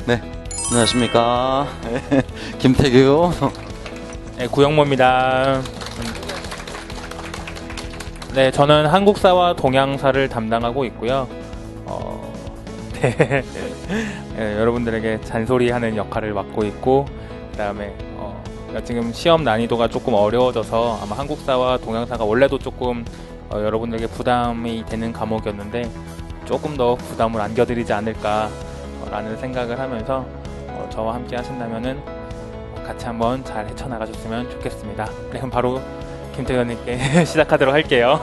네, 안녕하십니까. 김태규. 네, 구영모입니다. 네, 저는 한국사와 동양사를 담당하고 있고요. 네, 네, 여러분들에게 잔소리하는 역할을 맡고 있고, 그 다음에 지금 시험 난이도가 조금 어려워져서 아마 한국사와 동양사가 원래도 조금 여러분들에게 부담이 되는 과목이었는데 조금 더 부담을 안겨드리지 않을까라는 생각을 하면서 저와 함께 하신다면은 같이 한번 잘 헤쳐나가셨으면 좋겠습니다. 네, 그럼 바로 김태규 의원님께 시작하도록 할게요.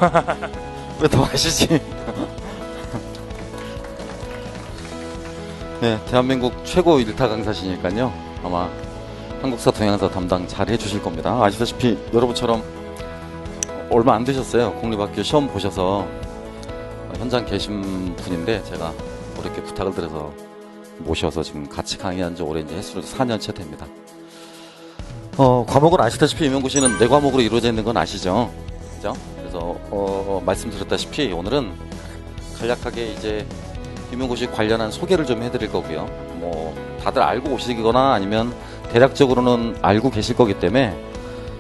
왜 더 하시지? 네, 대한민국 최고 일타 강사시니까요. 아마 한국사 동양사 담당 잘 해주실 겁니다. 아시다시피 여러분처럼 얼마 안 되셨어요. 공립학교 시험 보셔서 현장 계신 분인데 제가 이렇게 부탁을 드려서 모셔서 지금 같이 강의한 지 올해 이제 횟수로 4년째 됩니다. 과목은 아시다시피 임용고시는 4과목으로 이루어져 있는 건 아시죠? 그죠? 그래서 말씀드렸다시피 오늘은 간략하게 이제 임용고시 관련한 소개를 좀 해드릴 거고요. 뭐 다들 알고 오시거나 아니면 대략적으로는 알고 계실 거기 때문에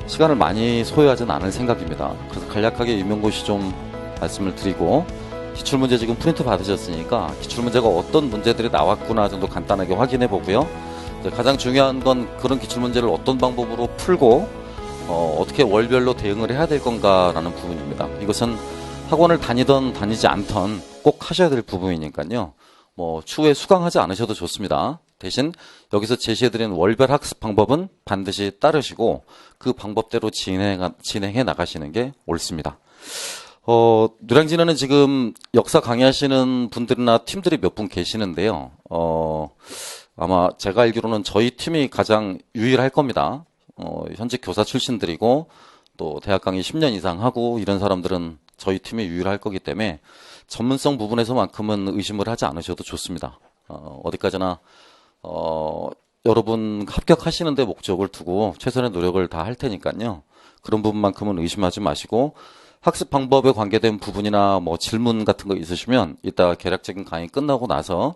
시간을 많이 소요하진 않을 생각입니다. 그래서 간략하게 임용고시 좀 말씀을 드리고 기출문제 지금 프린트 받으셨으니까 기출문제가 어떤 문제들이 나왔구나 정도 간단하게 확인해 보고요. 가장 중요한 건 그런 기출문제를 어떤 방법으로 풀고 어떻게 월별로 대응을 해야 될 건가라는 부분입니다. 이것은 학원을 다니던 다니지 않던 꼭 하셔야 될 부분이니까요. 뭐 추후에 수강하지 않으셔도 좋습니다. 대신 여기서 제시해드린 월별 학습 방법은 반드시 따르시고 그 방법대로 진행해 나가시는 게 옳습니다. 누량진에는 지금 역사 강의하시는 분들이나 팀들이 몇 분 계시는데요. 아마 제가 알기로는 저희 팀이 가장 유일할 겁니다. 현직 교사 출신들이고 또 대학 강의 10년 이상 하고 이런 사람들은 저희 팀이 유일할 거기 때문에 전문성 부분에서만큼은 의심을 하지 않으셔도 좋습니다. 어디까지나 여러분 합격하시는 데 목적을 두고 최선의 노력을 다 할 테니까요. 그런 부분만큼은 의심하지 마시고 학습 방법에 관계된 부분이나 뭐 질문 같은 거 있으시면 이따 개략적인 강의 끝나고 나서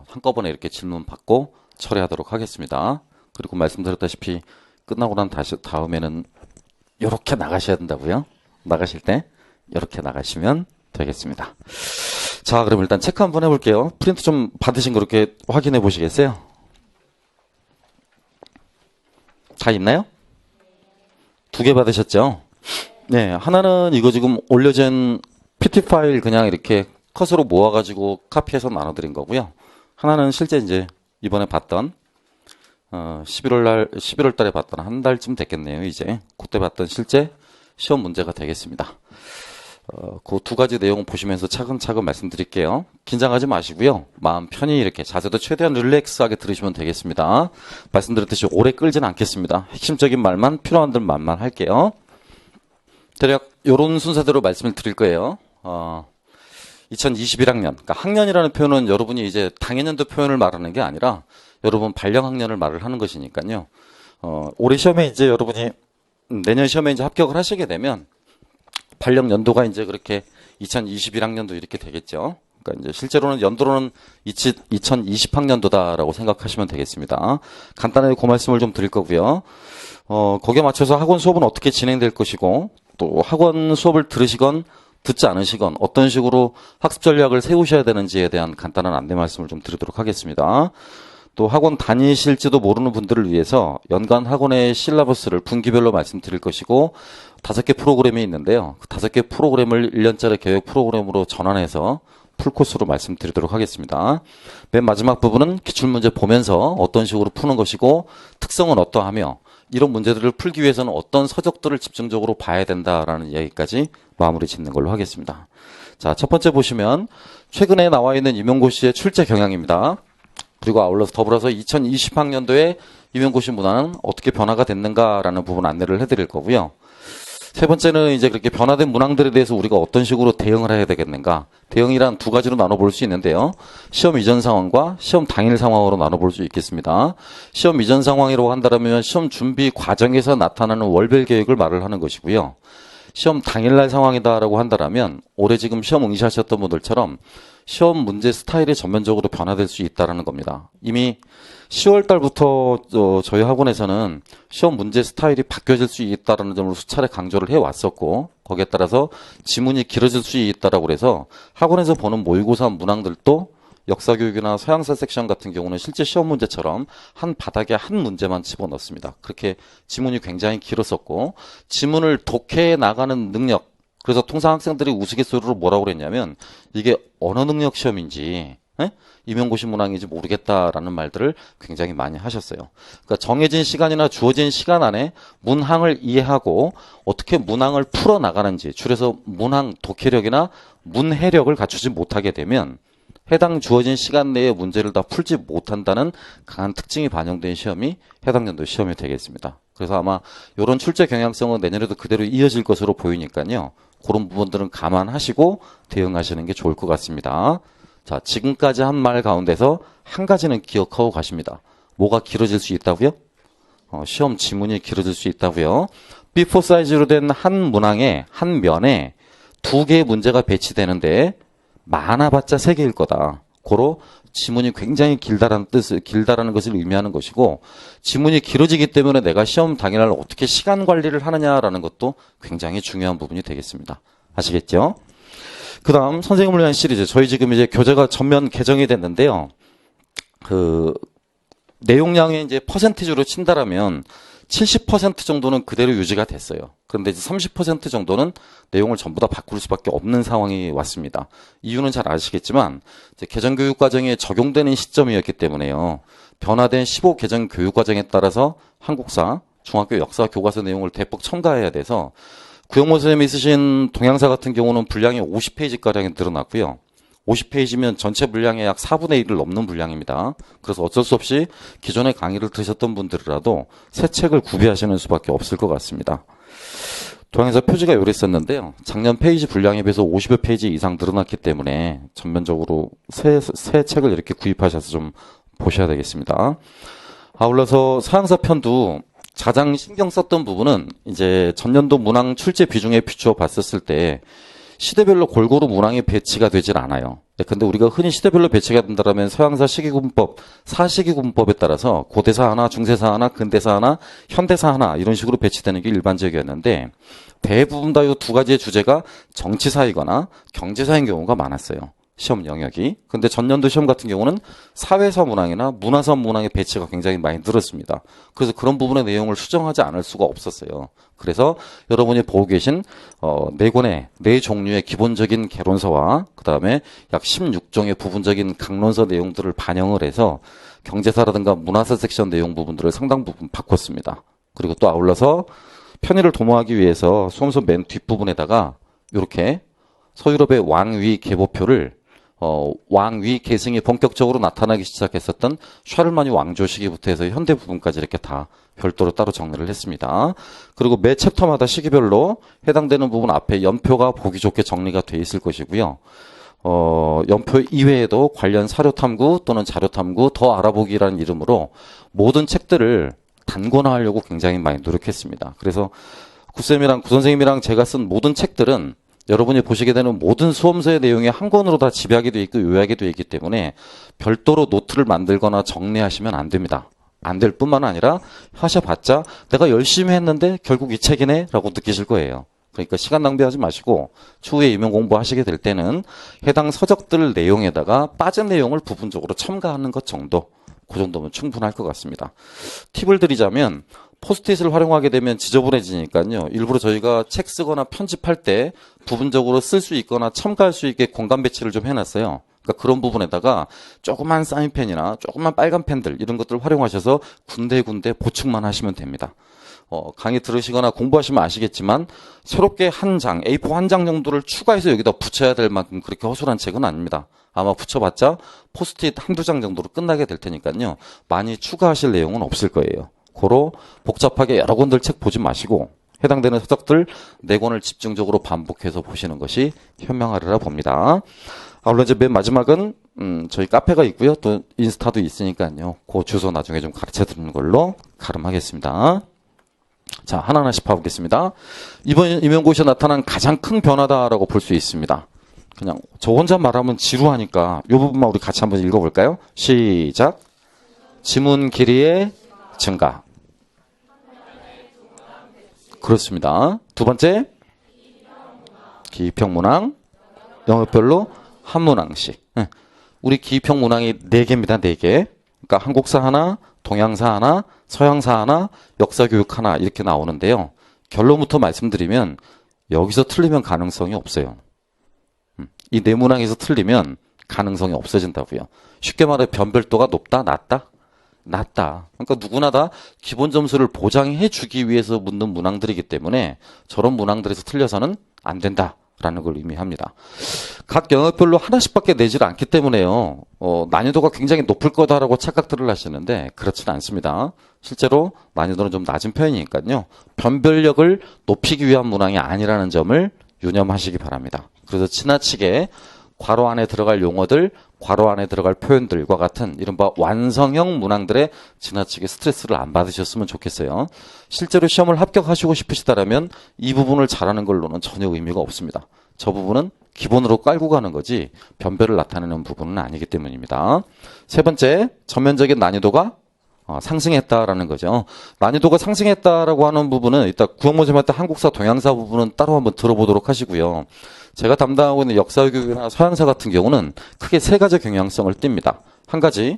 한꺼번에 이렇게 질문 받고 처리하도록 하겠습니다. 그리고 말씀드렸다시피 끝나고 난 다음에는 이렇게 나가셔야 된다고요. 나가실 때 이렇게 나가시면 되겠습니다. 자, 그럼 일단 체크 한번 해볼게요. 프린트 좀 받으신 거 이렇게 확인해 보시겠어요? 다 있나요? 2개 받으셨죠? 네, 하나는 이거 지금 올려진 PT 파일 그냥 이렇게 컷으로 모아가지고 카피해서 나눠드린 거고요. 하나는 실제 이제 이번에 봤던 11월 달에 봤던 한 달쯤 됐겠네요. 이제 그때 봤던 실제 시험 문제가 되겠습니다. 그 2가지 내용 보시면서 차근차근 말씀드릴게요. 긴장하지 마시고요. 마음 편히 이렇게 자세도 최대한 릴렉스하게 들으시면 되겠습니다. 말씀드렸듯이 오래 끌진 않겠습니다. 핵심적인 말만 필요한 말만 할게요. 대략 이런 순서대로 말씀을 드릴 거예요. 2021학년, 그러니까 학년이라는 표현은 여러분이 이제 당해년도 표현을 말하는 게 아니라 여러분 발령학년을 말을 하는 것이니까요. 올해 시험에 이제 여러분이 내년 시험에 이제 합격을 하시게 되면 발령 연도가 이제 그렇게 2021학년도 이렇게 되겠죠. 그러니까 이제 실제로는 연도로는 2020학년도다라고 생각하시면 되겠습니다. 간단하게 그 말씀을 좀 드릴 거고요. 거기에 맞춰서 학원 수업은 어떻게 진행될 것이고 또 학원 수업을 들으시건 듣지 않으시건 어떤 식으로 학습 전략을 세우셔야 되는지에 대한 간단한 안내 말씀을 좀 드리도록 하겠습니다. 또 학원 다니실지도 모르는 분들을 위해서 연간 학원의 실라버스를 분기별로 말씀드릴 것이고 5개 프로그램이 있는데요. 그 5개 프로그램을 1년짜리 교육 프로그램으로 전환해서 풀코스로 말씀드리도록 하겠습니다. 맨 마지막 부분은 기출문제 보면서 어떤 식으로 푸는 것이고 특성은 어떠하며 이런 문제들을 풀기 위해서는 어떤 서적들을 집중적으로 봐야 된다라는 이야기까지 마무리 짓는 걸로 하겠습니다. 자, 첫 번째 보시면 최근에 나와 있는 임용고시의 출제 경향입니다. 그리고 아울러서 더불어서 2020학년도에 임용고시 문화는 어떻게 변화가 됐는가라는 부분 안내를 해드릴 거고요. 세 번째는 이제 그렇게 변화된 문항들에 대해서 우리가 어떤 식으로 대응을 해야 되겠는가. 대응이란 2가지로 나눠볼 수 있는데요. 시험 이전 상황과 시험 당일 상황으로 나눠볼 수 있겠습니다. 시험 이전 상황이라고 한다면 시험 준비 과정에서 나타나는 월별 계획을 말을 하는 것이고요. 시험 당일날 상황이다라고 한다면 올해 지금 시험 응시하셨던 분들처럼 시험 문제 스타일이 전면적으로 변화될 수 있다는 겁니다. 이미 10월 달부터 저희 학원에서는 시험 문제 스타일이 바뀌어질 수 있다는 점을 수차례 강조를 해왔었고, 거기에 따라서 지문이 길어질 수 있다라고 해서 학원에서 보는 모의고사 문항들도 역사교육이나 서양사 섹션 같은 경우는 실제 시험 문제처럼 한 바닥에 한 문제만 집어넣습니다. 그렇게 지문이 굉장히 길었었고, 지문을 독해해 나가는 능력, 그래서 통상 학생들이 우스갯소리로 뭐라고 그랬냐면 이게 언어 능력 시험인지 임용고시 문항인지 모르겠다라는 말들을 굉장히 많이 하셨어요. 그러니까 정해진 시간이나 주어진 시간 안에 문항을 이해하고 어떻게 문항을 풀어나가는지, 줄여서 문항 독해력이나 문해력을 갖추지 못하게 되면 해당 주어진 시간 내에 문제를 다 풀지 못한다는 강한 특징이 반영된 시험이 해당 연도 시험이 되겠습니다. 그래서 아마 이런 출제 경향성은 내년에도 그대로 이어질 것으로 보이니까요. 그런 부분들은 감안하시고 대응하시는 게 좋을 것 같습니다. 자, 지금까지 한 말 가운데서 한 가지는 기억하고 가십니다. 뭐가 길어질 수 있다고요? 시험 지문이 길어질 수 있다고요. B4 사이즈로 된 한 문항에 한 면에 2개의 문제가 배치되는데 많아봤자 3개일 거다. 고로 지문이 굉장히 길다라는 것을 의미하는 것이고, 지문이 길어지기 때문에 내가 시험 당일날 어떻게 시간 관리를 하느냐라는 것도 굉장히 중요한 부분이 되겠습니다. 아시겠죠? 그 다음 선생님을 위한 시리즈. 저희 지금 이제 교재가 전면 개정이 됐는데요. 내용량의 이제 퍼센티지로 친다라면 70% 정도는 그대로 유지가 됐어요. 그런데 이제 30% 정도는 내용을 전부 다 바꿀 수밖에 없는 상황이 왔습니다. 이유는 잘 아시겠지만 이제 개정교육 과정에 적용되는 시점이었기 때문에요. 변화된 15 개정 교육 과정에 따라서 한국사, 중학교 역사 교과서 내용을 대폭 첨가해야 돼서 구영모 선생님이 쓰신 동양사 같은 경우는 분량이 50페이지가량이 늘어났고요. 50페이지면 전체 분량의 약 4분의 1을 넘는 분량입니다. 그래서 어쩔 수 없이 기존의 강의를 들으셨던 분들이라도 새 책을 구비하시는 수밖에 없을 것 같습니다. 동양사 표지가 요랬었는데요. 작년 페이지 분량에 비해서 50여 페이지 이상 늘어났기 때문에 전면적으로 새 책을 이렇게 구입하셔서 좀 보셔야 되겠습니다. 아울러서 서양사 편도 가장 신경 썼던 부분은 이제 전년도 문항 출제 비중에 비추어 봤었을 때 시대별로 골고루 문항이 배치가 되질 않아요. 근데 우리가 흔히 시대별로 배치가 된다면 서양사 시기군법, 사시기군법에 따라서 고대사 하나, 중세사 하나, 근대사 하나, 현대사 하나 이런 식으로 배치되는 게 일반적이었는데 대부분 다 이 2가지의 주제가 정치사이거나 경제사인 경우가 많았어요. 시험 영역이. 근데 전년도 시험 같은 경우는 사회사 문항이나 문화사 문항의 배치가 굉장히 많이 늘었습니다. 그래서 그런 부분의 내용을 수정하지 않을 수가 없었어요. 그래서 여러분이 보고 계신 4권의 4종류의 기본적인 개론서와 그 다음에 약 16종의 부분적인 강론서 내용들을 반영을 해서 경제사라든가 문화사 섹션 내용 부분들을 상당 부분 바꿨습니다. 그리고 또 아울러서 편의를 도모하기 위해서 수험서 맨 뒷부분에다가 이렇게 서유럽의 왕위 계보표를 왕위 계승이 본격적으로 나타나기 시작했었던 샤를마니 왕조 시기부터 해서 현대 부분까지 이렇게 다 별도로 따로 정리를 했습니다. 그리고 매 챕터마다 시기별로 해당되는 부분 앞에 연표가 보기 좋게 정리가 돼 있을 것이고요. 연표 이외에도 관련 사료 탐구 또는 자료 탐구, 더 알아보기라는 이름으로 모든 책들을 단권화하려고 굉장히 많이 노력했습니다. 그래서 구쌤이랑 구선생님이랑 제가 쓴 모든 책들은 여러분이 보시게 되는 모든 수험서의 내용이 한 권으로 다 집약이 되어 있고 요약이 되어 있기 때문에 별도로 노트를 만들거나 정리하시면 안 됩니다. 안 될 뿐만 아니라 하셔봤자 내가 열심히 했는데 결국 이 책이네 라고 느끼실 거예요. 그러니까 시간 낭비하지 마시고 추후에 임용 공부하시게 될 때는 해당 서적들 내용에다가 빠진 내용을 부분적으로 첨가하는 것 정도, 그 정도면 충분할 것 같습니다. 팁을 드리자면 포스트잇을 활용하게 되면 지저분해지니까요. 일부러 저희가 책 쓰거나 편집할 때 부분적으로 쓸 수 있거나 첨가할 수 있게 공간 배치를 좀 해놨어요. 그러니까 그런 부분에다가 조그만 사인펜이나 조그만 빨간 펜들 이런 것들을 활용하셔서 군데군데 보충만 하시면 됩니다. 강의 들으시거나 공부하시면 아시겠지만 새롭게 한 장, A4 한 장 정도를 추가해서 여기다 붙여야 될 만큼 그렇게 허술한 책은 아닙니다. 아마 붙여봤자 포스트잇 한두 장 정도로 끝나게 될 테니까요. 많이 추가하실 내용은 없을 거예요. 고로 복잡하게 여러 권들 책 보지 마시고 해당되는 서적들 4권을 집중적으로 반복해서 보시는 것이 현명하리라 봅니다. 아울러 이제 맨 마지막은 저희 카페가 있고요. 또 인스타도 있으니까요. 그 주소 나중에 좀 가르쳐 드리는 걸로 가름하겠습니다. 자, 하나하나씩 봐보겠습니다. 이번 임용고시에 나타난 가장 큰 변화다라고 볼 수 있습니다. 그냥 저 혼자 말하면 지루하니까 이 부분만 우리 같이 한번 읽어볼까요? 시작. 지문 길이의 증가. 그렇습니다. 두 번째, 기입형 문항, 영역별로 한 문항씩. 우리 기입형 문항이 4개입니다. 4개. 그러니까 한국사 하나, 동양사 하나, 서양사 하나, 역사교육 하나 이렇게 나오는데요. 결론부터 말씀드리면 여기서 틀리면 가능성이 없어요. 이 4문항에서 틀리면 가능성이 없어진다고요. 쉽게 말해 변별도가 높다, 낮다? 낮다. 그러니까 누구나 다 기본 점수를 보장해 주기 위해서 묻는 문항들이기 때문에 저런 문항들에서 틀려서는 안 된다라는 걸 의미합니다. 각 영역별로 하나씩밖에 내지를 않기 때문에요. 난이도가 굉장히 높을 거다라고 착각들을 하시는데 그렇지는 않습니다. 실제로 난이도는 좀 낮은 편이니까요. 변별력을 높이기 위한 문항이 아니라는 점을 유념하시기 바랍니다. 그래서 지나치게 괄호 안에 들어갈 용어들, 괄호 안에 들어갈 표현들과 같은 이른바 완성형 문항들에 지나치게 스트레스를 안 받으셨으면 좋겠어요. 실제로 시험을 합격하시고 싶으시다면 이 부분을 잘하는 걸로는 전혀 의미가 없습니다. 저 부분은 기본으로 깔고 가는 거지 변별을 나타내는 부분은 아니기 때문입니다. 세 번째, 전면적인 난이도가 상승했다라는 거죠. 난이도가 상승했다라고 하는 부분은 이따 구형모집할 때 한국사, 동양사 부분은 따로 한번 들어보도록 하시고요. 제가 담당하고 있는 역사교육이나 서양사 같은 경우는 크게 3가지 경향성을 띱니다. 한 가지,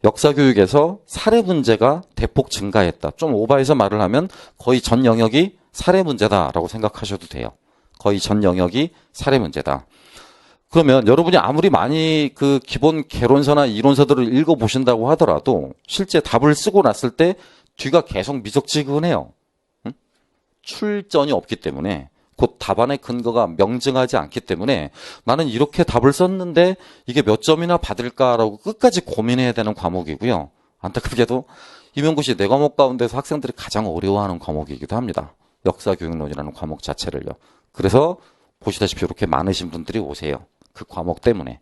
역사교육에서 사례 문제가 대폭 증가했다. 좀 오버해서 말을 하면 거의 전 영역이 사례 문제다라고 생각하셔도 돼요. 거의 전 영역이 사례 문제다. 그러면 여러분이 아무리 많이 그 기본 개론서나 이론서들을 읽어보신다고 하더라도 실제 답을 쓰고 났을 때 뒤가 계속 미적지근해요. 출전이 없기 때문에 곧 답안의 근거가 명증하지 않기 때문에 나는 이렇게 답을 썼는데 이게 몇 점이나 받을까라고 끝까지 고민해야 되는 과목이고요. 안타깝게도 임용고시 4과목 가운데서 학생들이 가장 어려워하는 과목이기도 합니다. 역사교육론이라는 과목 자체를요. 그래서 보시다시피 이렇게 많으신 분들이 오세요. 그 과목 때문에.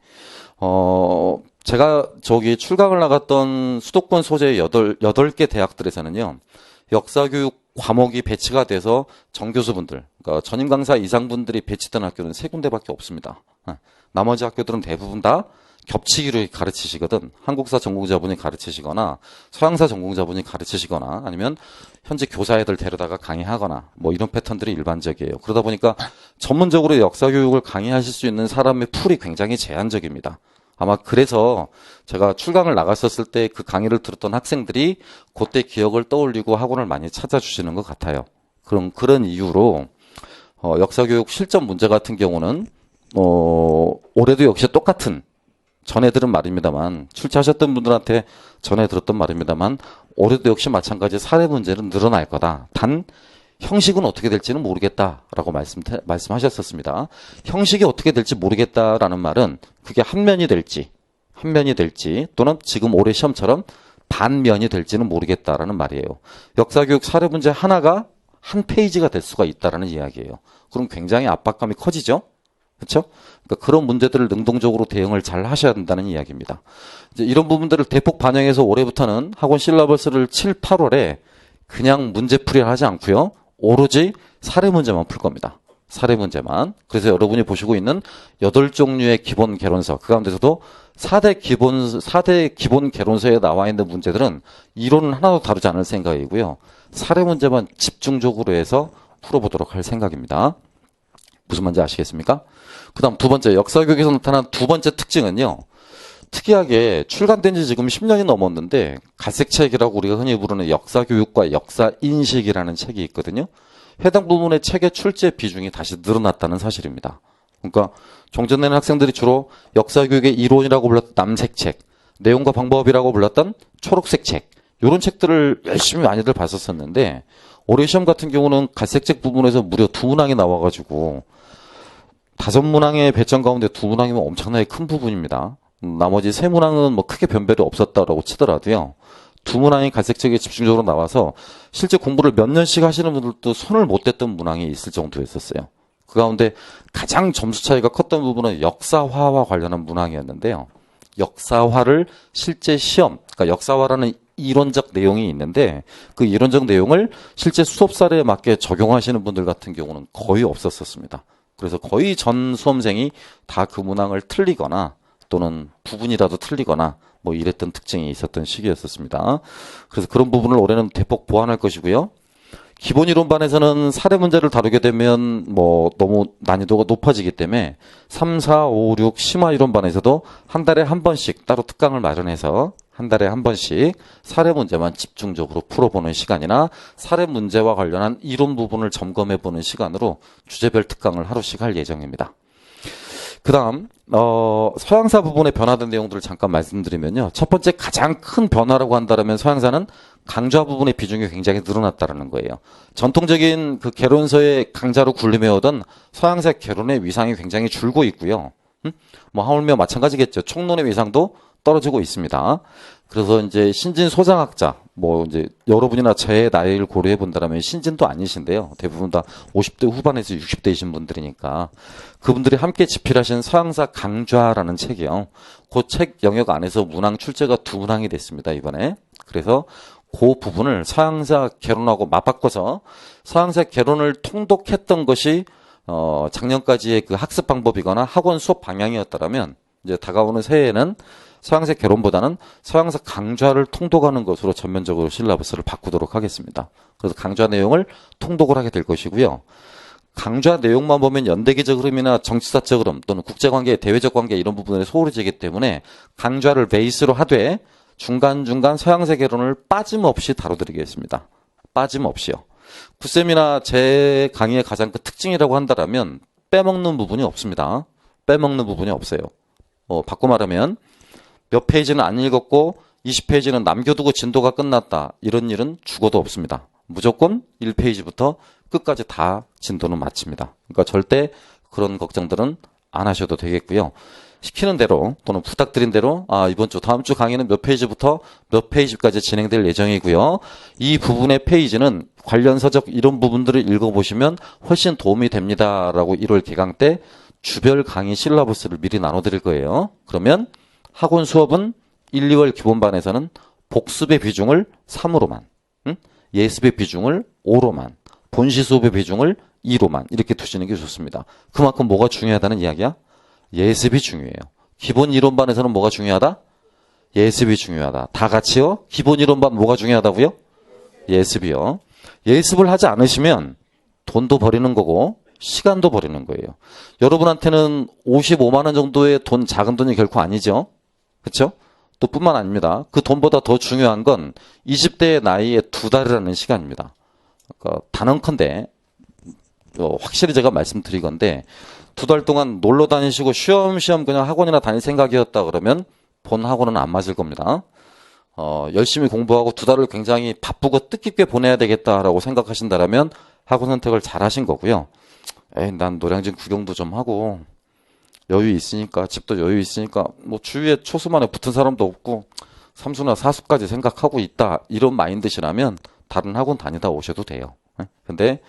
제가 저기 출강을 나갔던 수도권 소재 8개 대학들에서는요. 역사교육 과목이 배치가 돼서 정교수분들, 그러니까 전임 강사 이상분들이 배치된 학교는 3군데밖에 없습니다. 나머지 학교들은 대부분 다 겹치기로 가르치시거든. 한국사 전공자분이 가르치시거나 서양사 전공자분이 가르치시거나 아니면 현재 교사애들 데려다가 강의하거나 뭐 이런 패턴들이 일반적이에요. 그러다 보니까 전문적으로 역사교육을 강의하실 수 있는 사람의 풀이 굉장히 제한적입니다. 아마 그래서 제가 출강을 나갔었을 때 그 강의를 들었던 학생들이 그때 기억을 떠올리고 학원을 많이 찾아주시는 것 같아요. 그런 이유로 역사교육 실전 문제 같은 경우는 올해도 역시 똑같은 전해들은 말입니다만 출제하셨던 분들한테 전해 들었던 말입니다만 올해도 역시 마찬가지 사례 문제는 늘어날 거다. 단 형식은 어떻게 될지는 모르겠다라고 말씀하셨었습니다. 형식이 어떻게 될지 모르겠다라는 말은 그게 한 면이 될지 또는 지금 올해 시험처럼 반면이 될지는 모르겠다라는 말이에요. 역사교육 사례 문제 하나가 한 페이지가 될 수가 있다라는 이야기예요. 그럼 굉장히 압박감이 커지죠? 그렇죠? 그러니까 그런 문제들을 능동적으로 대응을 잘 하셔야 된다는 이야기입니다. 이제 이런 부분들을 대폭 반영해서 올해부터는 학원 실러버스를 7, 8월에 그냥 문제풀이를 하지 않고요. 오로지 사례 문제만 풀 겁니다. 사례 문제만. 그래서 여러분이 보시고 있는 8종류의 기본 개론서, 그 가운데서도 4대 기본 개론서에 나와 있는 문제들은 이론은 하나도 다루지 않을 생각이고요. 사례 문제만 집중적으로 해서 풀어보도록 할 생각입니다. 무슨 말인지 아시겠습니까? 그 다음 두 번째, 역사교육에서 나타난 두 번째 특징은요. 특이하게 출간된 지 지금 10년이 넘었는데 갈색책이라고 우리가 흔히 부르는 역사교육과 역사인식이라는 책이 있거든요. 해당 부분의 책의 출제 비중이 다시 늘어났다는 사실입니다. 그러니까 종전에는 학생들이 주로 역사교육의 이론이라고 불렀던 남색 책, 내용과 방법이라고 불렀던 초록색 책, 이런 책들을 열심히 많이들 봤었었는데 올해 시험 같은 경우는 갈색책 부분에서 무려 2문항이 나와가지고 5문항의 배점 가운데 2문항이면 엄청나게 큰 부분입니다. 나머지 3문항은 뭐 크게 변별이 없었다라고 치더라도요. 2문항이 갈색책에 집중적으로 나와서 실제 공부를 몇 년씩 하시는 분들도 손을 못 댔던 문항이 있을 정도였었어요. 그 가운데 가장 점수 차이가 컸던 부분은 역사화와 관련한 문항이었는데요. 역사화를 실제 시험, 그러니까 역사화라는 이론적 내용이 있는데 그 이론적 내용을 실제 수업 사례에 맞게 적용하시는 분들 같은 경우는 거의 없었습니다. 그래서 거의 전 수험생이 다 그 문항을 틀리거나 또는 부분이라도 틀리거나 뭐 이랬던 특징이 있었던 시기였었습니다. 그래서 그런 부분을 올해는 대폭 보완할 것이고요. 기본 이론반에서는 사례 문제를 다루게 되면 뭐 너무 난이도가 높아지기 때문에 3, 4, 5, 6 심화 이론반에서도 한 달에 한 번씩 따로 특강을 마련해서 한 달에 한 번씩 사례 문제만 집중적으로 풀어보는 시간이나 사례 문제와 관련한 이론 부분을 점검해보는 시간으로 주제별 특강을 하루씩 할 예정입니다. 그 다음 서양사 부분에 변화된 내용들을 잠깐 말씀드리면요. 첫 번째 가장 큰 변화라고 한다면 서양사는 강좌 부분의 비중이 굉장히 늘어났다는 거예요. 전통적인 그 개론서의 강좌로 군림해오던 서양사 개론의 위상이 굉장히 줄고 있고요. 뭐 하물며 마찬가지겠죠. 총론의 위상도 떨어지고 있습니다. 그래서 이제 신진 소장학자, 뭐 이제 여러분이나 제 나이를 고려해 본다면 신진도 아니신데요. 대부분 다 50대 후반에서 60대이신 분들이니까 그분들이 함께 집필하신 서양사 강좌라는 책이요. 그 책 영역 안에서 문항 출제가 두 문항이 됐습니다, 이번에. 그래서 그 부분을 서양사 개론하고 맞바꿔서 서양사 개론을 통독했던 것이 작년까지의 그 학습 방법이거나 학원 수업 방향이었다면 이제 다가오는 새해에는 서양사 개론보다는 서양사 강좌를 통독하는 것으로 전면적으로 실라버스를 바꾸도록 하겠습니다. 그래서 강좌 내용을 통독을 하게 될 것이고요. 강좌 내용만 보면 연대기적 흐름이나 정치사적 흐름 또는 국제관계, 대외적 관계 이런 부분에 소홀해지기 때문에 강좌를 베이스로 하되 중간중간 서양사 개론을 빠짐없이 다뤄드리겠습니다. 빠짐없이요. 구쌤이나 제 강의의 가장 큰 특징이라고 한다면 빼먹는 부분이 없습니다. 빼먹는 부분이 없어요. 바꿔 말하면 몇 페이지는 안 읽었고 20페이지는 남겨두고 진도가 끝났다. 이런 일은 죽어도 없습니다. 무조건 1페이지부터 끝까지 다 진도는 마칩니다. 그러니까 절대 그런 걱정들은 안 하셔도 되겠고요. 시키는 대로 또는 부탁드린 대로 이번 주 다음 주 강의는 몇 페이지부터 몇 페이지까지 진행될 예정이고요. 이 부분의 페이지는 관련 서적 이런 부분들을 읽어보시면 훨씬 도움이 됩니다라고 1월 개강 때 주별 강의 실라버스를 미리 나눠드릴 거예요. 그러면 학원 수업은 1, 2월 기본반에서는 복습의 비중을 3으로만, 예습의 비중을 5로만, 본시 수업의 비중을 2로만 이렇게 두시는 게 좋습니다. 그만큼 뭐가 중요하다는 이야기야? 예습이 중요해요. 기본 이론반에서는 뭐가 중요하다? 예습이 중요하다. 다 같이요? 기본 이론반 뭐가 중요하다고요? 예습이요. 예습을 하지 않으시면 돈도 버리는 거고 시간도 버리는 거예요. 여러분한테는 55만 원 정도의 돈, 작은 돈이 결코 아니죠. 그렇죠? 또 뿐만 아닙니다. 그 돈보다 더 중요한 건 20대의 나이에 2달이라는 시간입니다. 그러니까 단언컨대 확실히 제가 말씀드리건데 2달 동안 놀러 다니시고 쉬엄쉬엄 그냥 학원이나 다닐 생각이었다 그러면 본 학원은 안 맞을 겁니다. 열심히 공부하고 2달을 굉장히 바쁘고 뜻깊게 보내야 되겠다라고 생각하신다면 학원 선택을 잘 하신 거고요. 난 노량진 구경도 좀 하고 여유 있으니까 집도 여유 있으니까 뭐 주위에 초수만에 붙은 사람도 없고 삼수나 사수까지 생각하고 있다 이런 마인드시라면 다른 학원 다니다 오셔도 돼요. 근데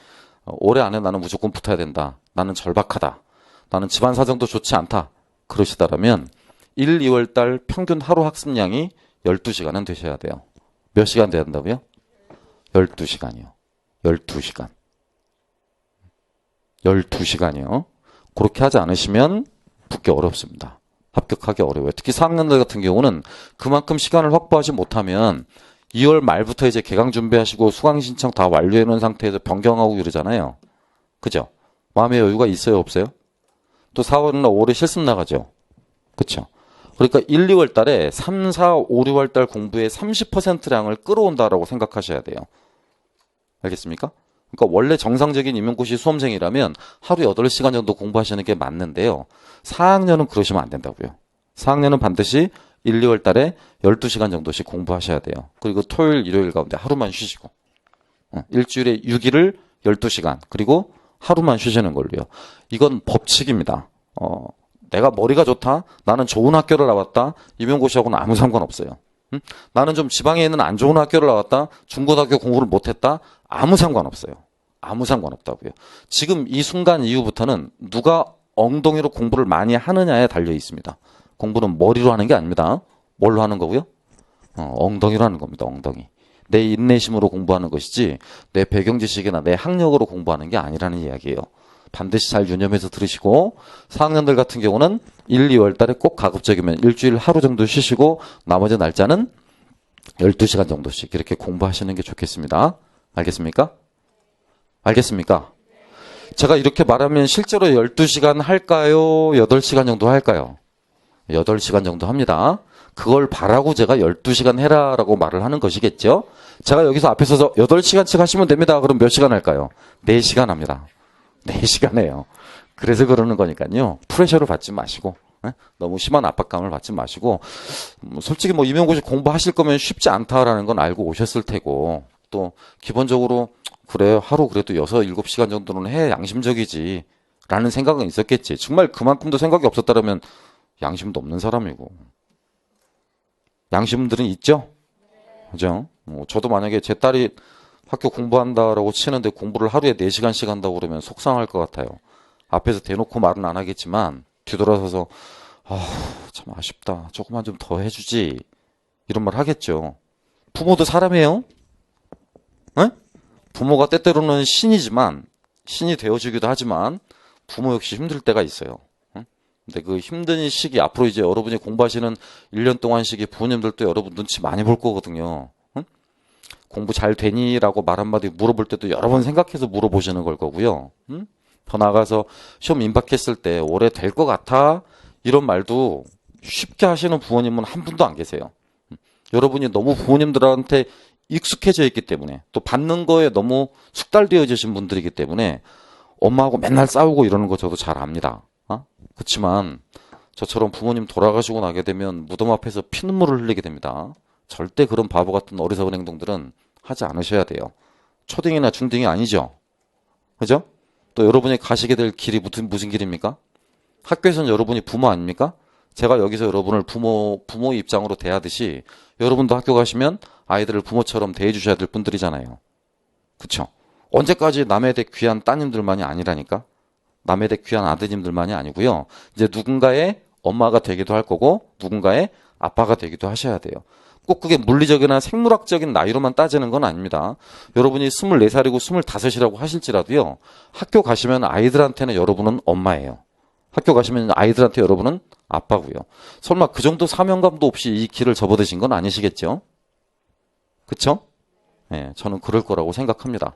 올해 안에 나는 무조건 붙어야 된다. 나는 절박하다. 나는 집안 사정도 좋지 않다. 그러시다라면 1, 2월 달 평균 하루 학습량이 12시간은 되셔야 돼요. 몇 시간 돼야 된다고요? 12시간이요. 12시간. 12시간이요. 그렇게 하지 않으시면 붙기 어렵습니다. 합격하기 어려워요. 특히 4학년들 같은 경우는 그만큼 시간을 확보하지 못하면 2월 말부터 이제 개강 준비하시고 수강 신청 다 완료해 놓은 상태에서 변경하고 이러잖아요. 그죠? 마음의 여유가 있어요, 없어요? 또 4월이나 5월에 실습 나가죠. 그쵸? 그러니까 1, 2월 달에 3, 4, 5, 6월 달 공부의 30%량을 끌어온다라고 생각하셔야 돼요. 알겠습니까? 그러니까 원래 정상적인 임용고시 수험생이라면 하루 8시간 정도 공부하시는 게 맞는데요. 4학년은 그러시면 안 된다고요. 4학년은 반드시 1, 2월 달에 12시간 정도씩 공부하셔야 돼요. 그리고 토요일, 일요일 가운데 하루만 쉬시고. 일주일에 6일을 12시간, 그리고 하루만 쉬시는 걸로요. 이건 법칙입니다. 내가 머리가 좋다? 나는 좋은 학교를 나왔다? 임용고시하고는 아무 상관없어요. 나는 좀 지방에 있는 안 좋은 학교를 나왔다? 중고등학교 공부를 못했다? 아무 상관없어요. 아무 상관없다고요. 지금 이 순간 이후부터는 누가 엉덩이로 공부를 많이 하느냐에 달려 있습니다. 공부는 머리로 하는 게 아닙니다. 뭘로 하는 거고요? 엉덩이로 하는 겁니다. 엉덩이. 내 인내심으로 공부하는 것이지 내 배경 지식이나 내 학력으로 공부하는 게 아니라는 이야기예요. 반드시 잘 유념해서 들으시고 4학년들 같은 경우는 1, 2월 달에 꼭 가급적이면 일주일 하루 정도 쉬시고 나머지 날짜는 12시간 정도씩 이렇게 공부하시는 게 좋겠습니다. 알겠습니까? 알겠습니까? 제가 이렇게 말하면 실제로 12시간 할까요? 8시간 정도 할까요? 8시간 정도 합니다. 그걸 바라고 제가 12시간 해라라고 말을 하는 것이겠죠? 제가 여기서 앞에 서서 8시간씩 하시면 됩니다. 그럼 몇 시간 할까요? 4시간 합니다. 4시간 해요. 그래서 그러는 거니까요. 프레셔를 받지 마시고 너무 심한 압박감을 받지 마시고 솔직히 뭐 임용고시 공부하실 거면 쉽지 않다라는 건 알고 오셨을 테고 또 기본적으로 그래 하루 그래도 6, 7시간 정도는 해 양심적이지 라는 생각은 있었겠지. 정말 그만큼도 생각이 없었다면 양심도 없는 사람이고 양심들은 있죠? 그죠? 저도 만약에 제 딸이 학교 공부한다라고 치는데 공부를 하루에 4시간씩 한다고 그러면 속상할 것 같아요. 앞에서 대놓고 말은 안 하겠지만 뒤돌아서서 참 아쉽다. 조금만 좀 더 해주지. 이런 말 하겠죠. 부모도 사람이에요. 에? 부모가 때때로는 신이지만 신이 되어주기도 하지만 부모 역시 힘들 때가 있어요. 근데 그 힘든 시기 앞으로 이제 여러분이 공부하시는 1년 동안 시기 부모님들도 여러분 눈치 많이 볼 거거든요. 공부 잘 되니? 라고 말 한마디 물어볼 때도 여러 번 생각해서 물어보시는 걸 거고요. 더 나아가서 시험 임박했을 때 올해 될 것 같아? 이런 말도 쉽게 하시는 부모님은 한 분도 안 계세요. 여러분이 너무 부모님들한테 익숙해져 있기 때문에 또 받는 거에 너무 숙달되어지신 분들이기 때문에 엄마하고 맨날 싸우고 이러는 거 저도 잘 압니다. 그렇지만 저처럼 부모님 돌아가시고 나게 되면 무덤 앞에서 피눈물을 흘리게 됩니다. 절대 그런 바보 같은 어리석은 행동들은 하지 않으셔야 돼요. 초딩이나 중딩이 아니죠. 그죠? 또 여러분이 가시게 될 길이 무슨 길입니까? 학교에서는 여러분이 부모 아닙니까? 제가 여기서 여러분을 부모 입장으로 대하듯이 여러분도 학교 가시면 아이들을 부모처럼 대해주셔야 될 분들이잖아요. 그쵸? 언제까지 남의 댁 귀한 따님들만이 아니라니까? 남의 댁 귀한 아드님들만이 아니고요. 이제 누군가의 엄마가 되기도 할 거고 누군가의 아빠가 되기도 하셔야 돼요. 꼭 그게 물리적이나 생물학적인 나이로만 따지는 건 아닙니다. 여러분이 24살이고 25이라고 하실지라도요. 학교 가시면 아이들한테는 여러분은 엄마예요. 학교 가시면 아이들한테 여러분은 아빠고요. 설마 그 정도 사명감도 없이 이 길을 접어드신 건 아니시겠죠? 그쵸? 네, 저는 그럴 거라고 생각합니다.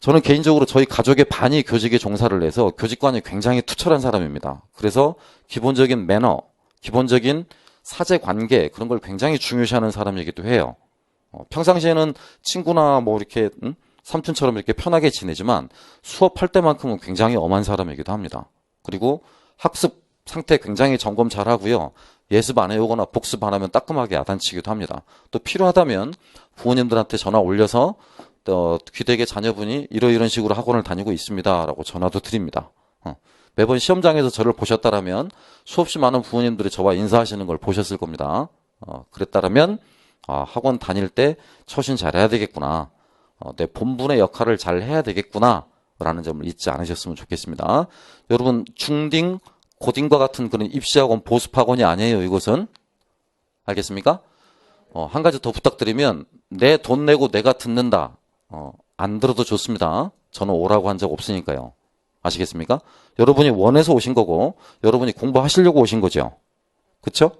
저는 개인적으로 저희 가족의 반이 교직에 종사를 해서 교직관이 굉장히 투철한 사람입니다. 그래서 기본적인 매너, 기본적인 사제 관계 그런 걸 굉장히 중요시하는 사람이기도 해요. 평상시에는 친구나 뭐 이렇게 삼촌처럼 이렇게 편하게 지내지만 수업할 때만큼은 굉장히 엄한 사람이기도 합니다. 그리고 학습 상태 굉장히 점검 잘 하고요. 예습 안 해오거나 복습 안 하면 따끔하게 야단치기도 합니다. 또 필요하다면 부모님들한테 전화 올려서 귀되게 자녀분이 이런 식으로 학원을 다니고 있습니다. 라고 전화도 드립니다. 매번 시험장에서 저를 보셨다라면 수없이 많은 부모님들이 저와 인사하시는 걸 보셨을 겁니다. 그랬다라면 학원 다닐 때 처신 잘해야 되겠구나. 내 본분의 역할을 잘 해야 되겠구나. 라는 점을 잊지 않으셨으면 좋겠습니다. 여러분 중딩, 고딩과 같은 그런 입시학원, 보습학원이 아니에요. 이것은. 알겠습니까? 한 가지 더 부탁드리면 내 돈 내고 내가 듣는다. 안 들어도 좋습니다. 저는 오라고 한 적 없으니까요. 아시겠습니까? 여러분이 원해서 오신 거고 여러분이 공부하시려고 오신 거죠. 그렇죠?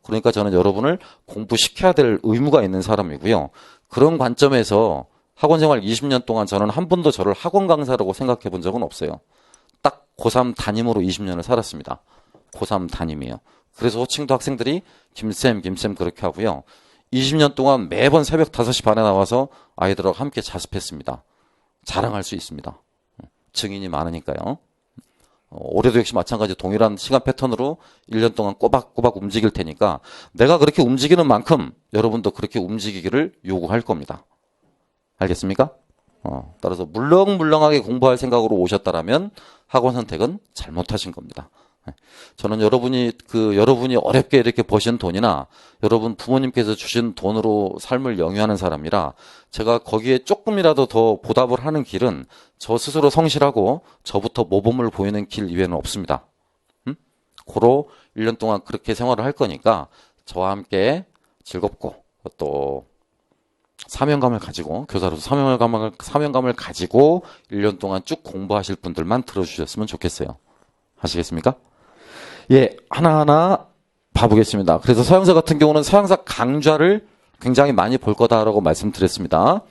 그러니까 저는 여러분을 공부시켜야 될 의무가 있는 사람이고요. 그런 관점에서 학원생활 20년 동안 저는 한 번도 저를 학원 강사라고 생각해 본 적은 없어요. 딱 고3 담임으로 20년을 살았습니다. 고3 담임이에요. 그래서 호칭도 학생들이 김쌤 그렇게 하고요. 20년 동안 매번 새벽 5시 반에 나와서 아이들하고 함께 자습했습니다. 자랑할 수 있습니다. 증인이 많으니까요. 올해도 역시 마찬가지 동일한 시간 패턴으로 1년 동안 꼬박꼬박 움직일 테니까 내가 그렇게 움직이는 만큼 여러분도 그렇게 움직이기를 요구할 겁니다. 알겠습니까? 따라서 물렁물렁하게 공부할 생각으로 오셨다라면 학원 선택은 잘못하신 겁니다. 저는 여러분이 어렵게 이렇게 버신 돈이나 여러분 부모님께서 주신 돈으로 삶을 영위하는 사람이라 제가 거기에 조금이라도 더 보답을 하는 길은 저 스스로 성실하고 저부터 모범을 보이는 길 이외에는 없습니다. 고로 1년 동안 그렇게 생활을 할 거니까 저와 함께 즐겁고 또 사명감을 가지고, 교사로서 사명감을 가지고 1년 동안 쭉 공부하실 분들만 들어주셨으면 좋겠어요. 아시겠습니까? 예, 하나하나 봐보겠습니다. 그래서 서양사 같은 경우는 서양사 강좌를 굉장히 많이 볼 거다라고 말씀드렸습니다.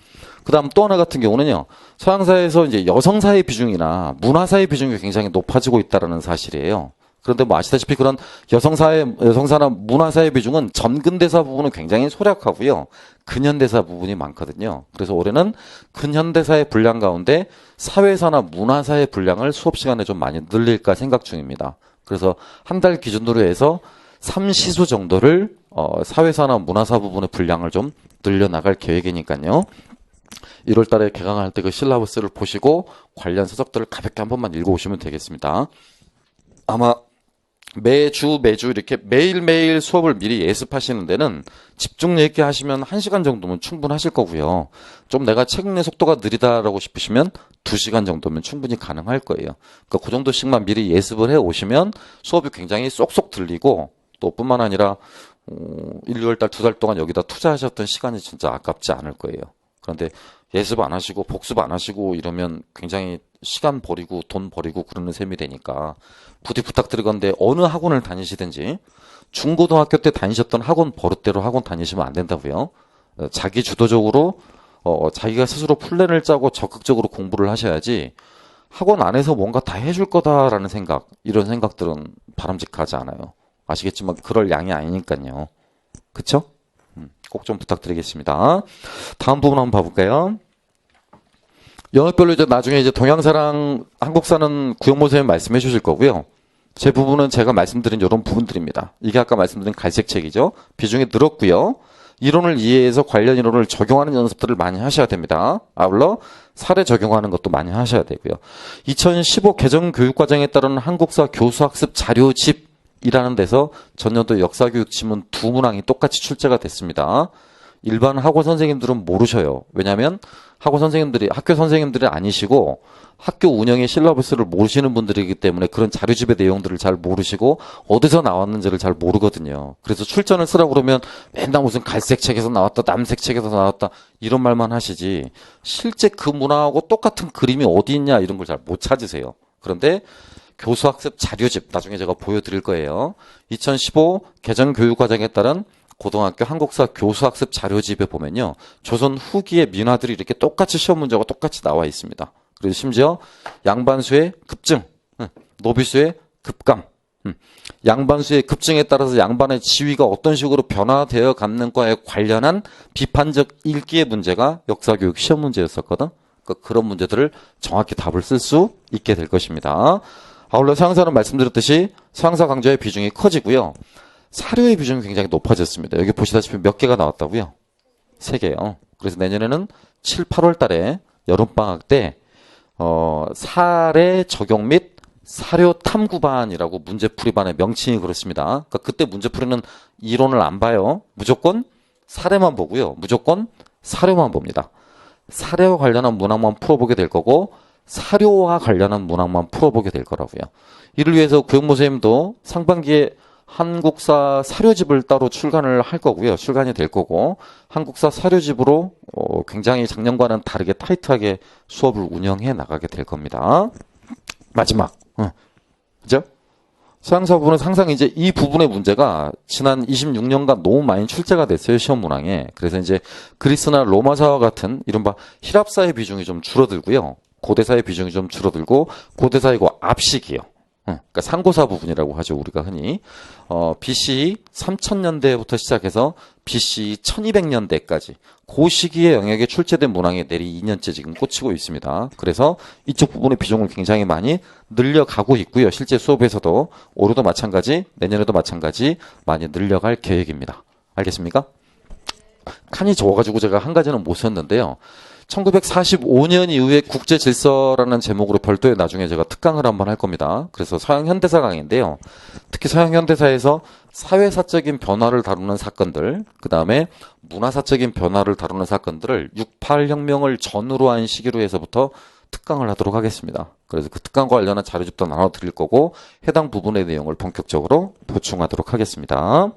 그 다음 또 하나 같은 경우는요, 서양사에서 이제 여성사의 비중이나 문화사의 비중이 굉장히 높아지고 있다는 사실이에요. 그런데 뭐 아시다시피 그런 여성사나 문화사의 비중은 전근대사 부분은 굉장히 소략하고요. 근현대사 부분이 많거든요. 그래서 올해는 근현대사의 분량 가운데 사회사나 문화사의 분량을 수업 시간에 좀 많이 늘릴까 생각 중입니다. 그래서 한 달 기준으로 해서 3시수 정도를 사회사나 문화사 부분의 분량을 좀 늘려나갈 계획이니까요. 1월 달에 개강할 때 그 실라버스를 보시고 관련 서적들을 가볍게 한 번만 읽어오시면 되겠습니다. 아마 매주 이렇게 매일매일 수업을 미리 예습하시는 데는 집중 있게 하시면 1시간 정도면 충분하실 거고요. 좀 내가 책 읽는 속도가 느리다라고 싶으시면 2시간 정도면 충분히 가능할 거예요. 그러니까 그 정도씩만 미리 예습을 해 오시면 수업이 굉장히 쏙쏙 들리고, 또 뿐만 아니라 1, 2월 달 2달 동안 여기다 투자하셨던 시간이 진짜 아깝지 않을 거예요. 그런데 예습 안 하시고 복습 안 하시고 이러면 굉장히 시간 버리고 돈 버리고 그러는 셈이 되니까 부디 부탁드리건데, 어느 학원을 다니시든지 중고등학교 때 다니셨던 학원 버릇대로 학원 다니시면 안 된다고요. 자기 주도적으로 자기가 스스로 플랜을 짜고 적극적으로 공부를 하셔야지, 학원 안에서 뭔가 다 해줄 거다라는 생각, 이런 생각들은 바람직하지 않아요. 아시겠지만 그럴 양이 아니니까요. 그쵸? 꼭 좀 부탁드리겠습니다. 다음 부분 한번 봐볼까요? 영역별로 이제 나중에 이제 동양사랑 한국사는 구영모 선생님 말씀해 주실 거고요. 제 부분은 제가 말씀드린 이런 부분들입니다. 이게 아까 말씀드린 갈색책이죠. 비중이 늘었고요. 이론을 이해해서 관련 이론을 적용하는 연습들을 많이 하셔야 됩니다. 아울러 사례 적용하는 것도 많이 하셔야 되고요. 2015 개정 교육과정에 따른 한국사 교수학습 자료집이라는 데서 전년도 역사교육 지문 2문항이 똑같이 출제가 됐습니다. 일반 학원 선생님들은 모르셔요. 왜냐하면 학교 선생님들이 아니시고 학교 운영의 실러버스를 모르시는 분들이기 때문에 그런 자료집의 내용들을 잘 모르시고 어디서 나왔는지를 잘 모르거든요. 그래서 출전을 쓰라고 그러면 맨날 무슨 갈색 책에서 나왔다, 남색 책에서 나왔다 이런 말만 하시지, 실제 그 문화하고 똑같은 그림이 어디 있냐 이런 걸 잘 못 찾으세요. 그런데 교수학습 자료집 나중에 제가 보여드릴 거예요. 2015 개정 교육과정에 따른 고등학교 한국사 교수학습 자료집에 보면요, 조선 후기의 민화들이 이렇게 똑같이 시험 문제가 똑같이 나와 있습니다. 그리고 심지어 양반수의 급증, 노비수의 급감, 양반수의 급증에 따라서 양반의 지위가 어떤 식으로 변화되어 가는 거에 관련한 비판적 읽기의 문제가 역사교육 시험 문제였었거든. 그러니까 그런 문제들을 정확히 답을 쓸 수 있게 될 것입니다. 아울러 서양사는 말씀드렸듯이 서양사 강좌의 비중이 커지고요. 사료의 비중이 굉장히 높아졌습니다. 여기 보시다시피 몇 개가 나왔다고요? 3개요. 그래서 내년에는 7, 8월 달에 여름방학 때 사례 적용 및 사료 탐구반이라고 문제풀이반의 명칭이 그렇습니다. 그러니까 그때 문제풀이는 이론을 안 봐요. 무조건 사례만 보고요. 무조건 사료만 봅니다. 사례와 관련한 문항만 풀어보게 될 거고, 사료와 관련한 문항만 풀어보게 될 거라고요. 이를 위해서 구영모 선생님도 상반기에 한국사 사료집을 따로 출간을 할 거고요. 출간이 될 거고, 한국사 사료집으로 굉장히 작년과는 다르게 타이트하게 수업을 운영해 나가게 될 겁니다. 마지막, 그죠? 서양사 부분은 항상 이제 이 부분의 문제가 지난 26년간 너무 많이 출제가 됐어요, 시험 문항에. 그래서 이제 그리스나 로마사와 같은 이른바 히랍사의 비중이 좀 줄어들고요. 고대사의 비중이 좀 줄어들고, 고대사이고 압식이요. 그러니까 상고사 부분이라고 하죠, 우리가 흔히. BC 3000년대부터 시작해서 BC 1200년대까지 그 시기의 영역에 출제된 문항에 내리 2년째 지금 꽂히고 있습니다. 그래서 이쪽 부분의 비중을 굉장히 많이 늘려가고 있고요. 실제 수업에서도 올해도 마찬가지, 내년에도 마찬가지 많이 늘려갈 계획입니다. 알겠습니까? 칸이 적어가지고 제가 한 가지는 못 썼는데요. 1945년 이후의 국제질서라는 제목으로 별도의 나중에 제가 특강을 한번 할 겁니다. 그래서 서양현대사 강의인데요. 특히 서양현대사에서 사회사적인 변화를 다루는 사건들, 그 다음에 문화사적인 변화를 다루는 사건들을 68혁명을 전후로 한 시기로 해서부터 특강을 하도록 하겠습니다. 그래서 그 특강과 관련한 자료집도 나눠드릴 거고, 해당 부분의 내용을 본격적으로 보충하도록 하겠습니다.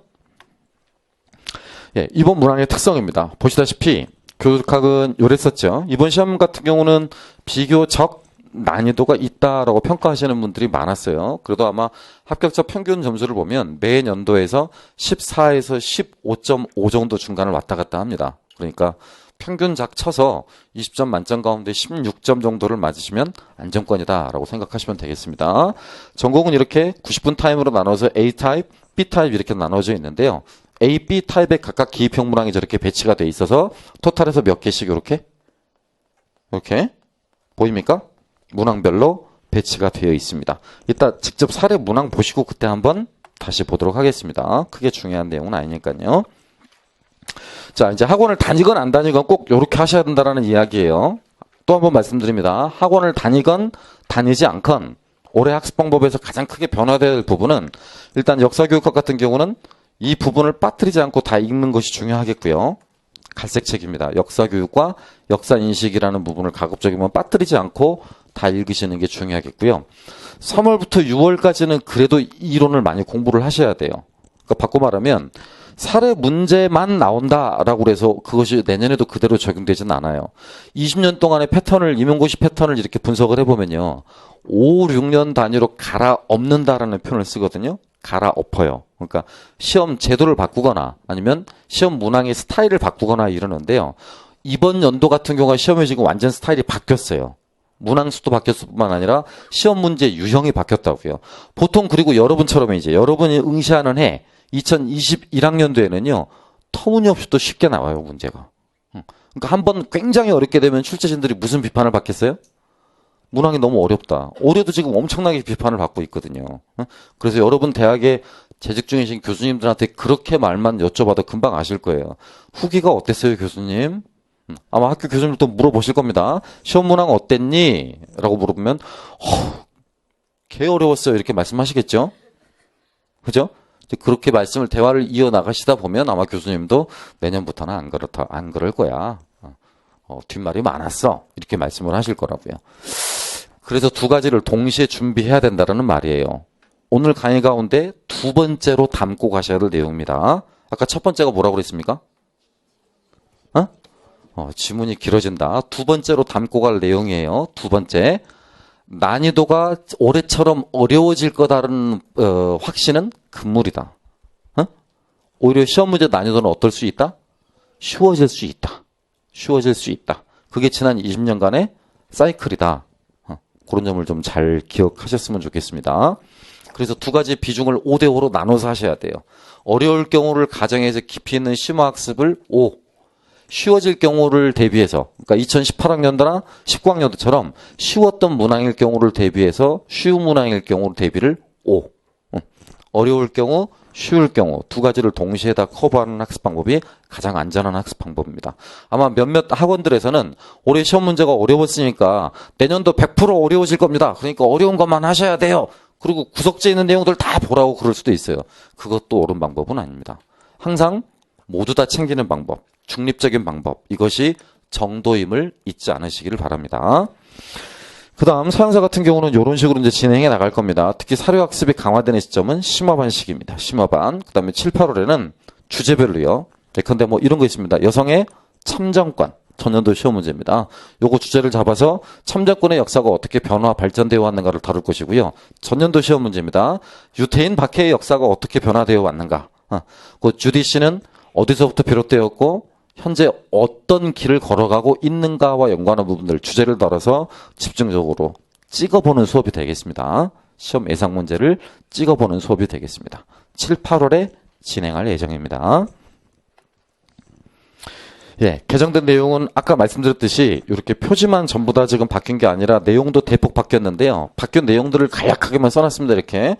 예, 이번 문항의 특성입니다. 보시다시피 교육학은 요랬었죠. 이번 시험 같은 경우는 비교적 난이도가 있다라고 평가하시는 분들이 많았어요. 그래도 아마 합격자 평균 점수를 보면 매 연도에서 14에서 15.5 정도 중간을 왔다 갔다 합니다. 그러니까 평균작 쳐서 20점 만점 가운데 16점 정도를 맞으시면 안정권이다라고 생각하시면 되겠습니다. 전공은 이렇게 90분 타임으로 나눠서 A타입, B타입 이렇게 나눠져 있는데요. A, B타입에 각각 기입형 문항이 저렇게 배치가 돼 있어서 토탈에서 몇 개씩 이렇게 보입니까? 문항별로 배치가 되어 있습니다. 이따 직접 사례 문항 보시고 그때 한번 다시 보도록 하겠습니다. 크게 중요한 내용은 아니니까요. 자, 이제 학원을 다니건 안 다니건 꼭 이렇게 하셔야 된다는 이야기예요. 또 한번 말씀드립니다. 학원을 다니건 다니지 않건 올해 학습 방법에서 가장 크게 변화될 부분은 일단 역사교육학 같은 경우는 이 부분을 빠뜨리지 않고 다 읽는 것이 중요하겠고요. 갈색책입니다. 역사교육과 역사인식이라는 부분을 가급적이면 빠뜨리지 않고 다 읽으시는 게 중요하겠고요. 3월부터 6월까지는 그래도 이론을 많이 공부를 하셔야 돼요. 그러니까 바꿔 말하면 사례 문제만 나온다라고 해서 그것이 내년에도 그대로 적용되지는 않아요. 20년 동안의 패턴을, 임용고시 패턴을 이렇게 분석을 해보면요. 5, 6년 단위로 갈아엎는다라는 표현을 쓰거든요. 갈아엎어요. 그러니까 시험 제도를 바꾸거나 아니면 시험 문항의 스타일을 바꾸거나 이러는데요. 이번 연도 같은 경우가 시험이 지금 완전 스타일이 바뀌었어요. 문항 수도 바뀌었을 뿐만 아니라 시험 문제 유형이 바뀌었다고요. 보통 그리고 여러분처럼 이제 여러분이 응시하는 해 2021학년도에는요. 터무니없이 또 쉽게 나와요, 문제가. 그러니까 한번 굉장히 어렵게 되면 출제진들이 무슨 비판을 받겠어요? 문항이 너무 어렵다. 올해도 지금 엄청나게 비판을 받고 있거든요. 그래서 여러분 대학에 재직 중이신 교수님들한테 그렇게 말만 여쭤봐도 금방 아실 거예요. 후기가 어땠어요, 교수님? 아마 학교 교수님도 물어보실 겁니다. 시험 문항 어땠니? 라고 물어보면 개 어려웠어요. 이렇게 말씀하시겠죠? 그죠? 그렇게 대화를 이어나가시다 보면 아마 교수님도 내년부터는 안 그럴 거야. 뒷말이 많았어. 이렇게 말씀을 하실 거라고요. 그래서 두 가지를 동시에 준비해야 된다는 말이에요. 오늘 강의 가운데 두 번째로 담고 가셔야 될 내용입니다. 아까 첫 번째가 뭐라고 그랬습니까? 지문이 길어진다. 두 번째로 담고 갈 내용이에요. 두 번째. 난이도가 올해처럼 어려워질 거다라는 확신은 금물이다. 오히려 시험 문제 난이도는 어떨 수 있다? 쉬워질 수 있다. 쉬워질 수 있다. 그게 지난 20년간의 사이클이다. 그런 점을 좀 잘 기억하셨으면 좋겠습니다. 그래서 두 가지 비중을 5대5로 나눠서 하셔야 돼요. 어려울 경우를 가정해서 깊이 있는 심화학습을 5, 쉬워질 경우를 대비해서, 그러니까 2018학년도나 19학년도처럼 쉬웠던 문항일 경우를 대비해서 쉬운 문항일 경우를 대비를 5. 어려울 경우, 쉬울 경우 두 가지를 동시에 다 커버하는 학습 방법이 가장 안전한 학습 방법입니다. 아마 몇몇 학원들에서는 올해 시험 문제가 어려웠으니까 내년도 100% 어려워질 겁니다. 그러니까 어려운 것만 하셔야 돼요. 그리고 구석지에 있는 내용들 다 보라고 그럴 수도 있어요. 그것도 옳은 방법은 아닙니다. 항상 모두 다 챙기는 방법, 중립적인 방법, 이것이 정도임을 잊지 않으시기를 바랍니다. 그 다음 서양사 같은 경우는 이런 식으로 이제 진행해 나갈 겁니다. 특히 사료학습이 강화되는 시점은 심화반 시기입니다. 심화반. 그 다음에 7, 8월에는 주제별로요. 예컨대 뭐 이런 거 있습니다. 여성의 참정권. 전년도 시험 문제입니다. 요거 주제를 잡아서 참정권의 역사가 어떻게 변화, 발전되어 왔는가를 다룰 것이고요. 전년도 시험 문제입니다. 유태인 박해의 역사가 어떻게 변화되어 왔는가. 그 주디씨는 어디서부터 비롯되었고 현재 어떤 길을 걸어가고 있는가와 연관한 부분들 주제를 다뤄서 집중적으로 찍어보는 수업이 되겠습니다. 시험 예상 문제를 찍어보는 수업이 되겠습니다. 7, 8월에 진행할 예정입니다. 예, 개정된 내용은 아까 말씀드렸듯이 이렇게 표지만 전부 다 지금 바뀐 게 아니라 내용도 대폭 바뀌었는데요. 바뀐 내용들을 간략하게만 써놨습니다. 이렇게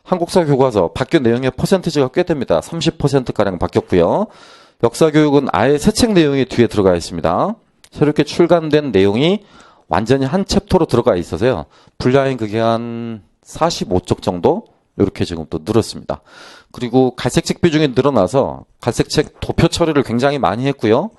한국사 교과서 바뀐 내용의 퍼센티지가 꽤 됩니다. 30%가량 바뀌었고요. 역사교육은 아예 새 책 내용이 뒤에 들어가 있습니다. 새롭게 출간된 내용이 완전히 한 챕터로 들어가 있어서요. 분량이 그게 한 45쪽 정도 이렇게 지금 또 늘었습니다. 그리고 갈색책 비중이 늘어나서 갈색책 도표 처리를 굉장히 많이 했고요.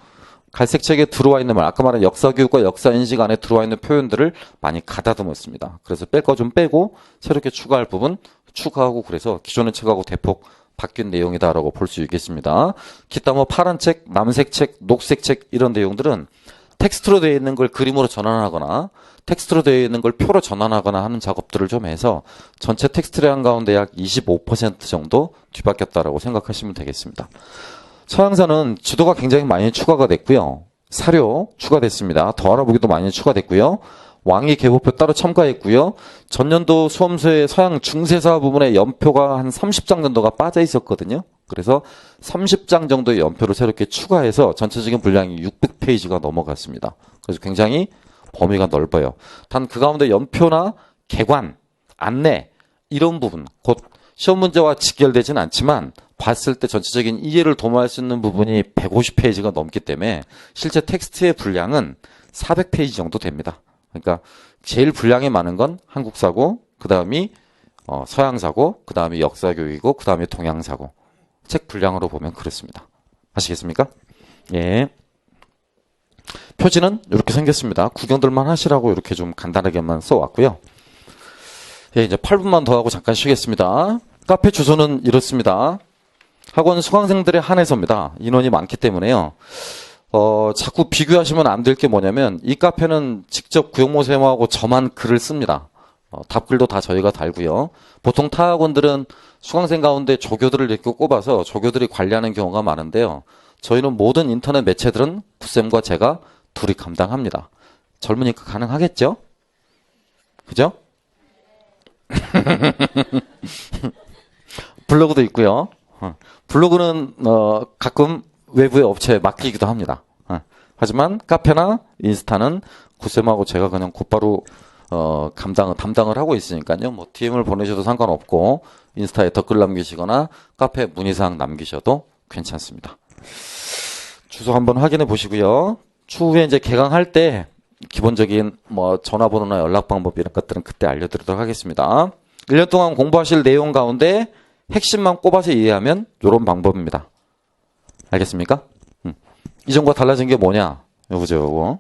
갈색책에 들어와 있는 말, 아까 말한 역사교육과 역사인식 안에 들어와 있는 표현들을 많이 가다듬었습니다. 그래서 뺄 거 좀 빼고 새롭게 추가할 부분 추가하고 그래서 기존의 책하고 대폭 바뀐 내용이다라고 볼 수 있겠습니다. 기타 뭐 파란 책, 남색 책, 녹색 책 이런 내용들은 텍스트로 되어 있는 걸 그림으로 전환하거나 텍스트로 되어 있는 걸 표로 전환하거나 하는 작업들을 좀 해서 전체 텍스트량 가운데 약 25% 정도 뒤바뀌었다라고 생각하시면 되겠습니다. 서양사는 지도가 굉장히 많이 추가가 됐고요. 사료 추가됐습니다. 더 알아보기도 많이 추가됐고요. 왕위 계보표 따로 첨가했고요. 전년도 수험서의 서양 중세사 부분에 연표가 한 30장 정도가 빠져 있었거든요. 그래서 30장 정도의 연표를 새롭게 추가해서 전체적인 분량이 600페이지가 넘어갔습니다. 그래서 굉장히 범위가 넓어요. 단 그 가운데 연표나 개관, 안내 이런 부분, 곧 시험 문제와 직결되진 않지만 봤을 때 전체적인 이해를 도모할 수 있는 부분이 150페이지가 넘기 때문에 실제 텍스트의 분량은 400페이지 정도 됩니다. 그러니까 제일 분량이 많은 건 한국사고, 그 다음이 서양사고, 그 다음이 역사교육이고, 그 다음이 동양사고. 책 분량으로 보면 그렇습니다. 아시겠습니까? 예. 표지는 이렇게 생겼습니다. 구경들만 하시라고 이렇게 좀 간단하게만 써왔고요. 예, 이제 8분만 더 하고 잠깐 쉬겠습니다. 카페 주소는 이렇습니다. 학원 수강생들에 한해서입니다. 인원이 많기 때문에요. 자꾸 비교하시면 안 될 게 뭐냐면 이 카페는 직접 구영모 쌤하고 저만 글을 씁니다. 답글도 다 저희가 달고요. 보통 타 학원들은 수강생 가운데 조교들을 이렇게 꼽아서 조교들이 관리하는 경우가 많은데요. 저희는 모든 인터넷 매체들은 구쌤과 제가 둘이 감당합니다. 젊으니까 가능하겠죠? 그죠? 블로그도 있고요. 블로그는 가끔 외부의 업체에 맡기기도 합니다. 하지만 카페나 인스타는 구쌤하고 제가 그냥 곧바로 담당을 하고 있으니까요. 뭐 DM을 보내셔도 상관없고 인스타에 댓글 남기시거나 카페에 문의사항 남기셔도 괜찮습니다. 주소 한번 확인해 보시고요. 추후에 이제 개강할 때 기본적인 뭐 전화번호나 연락 방법 이런 것들은 그때 알려드리도록 하겠습니다. 1년 동안 공부하실 내용 가운데 핵심만 꼽아서 이해하면 이런 방법입니다. 알겠습니까? 이전과 달라진 게 뭐냐? 요거죠, 요거.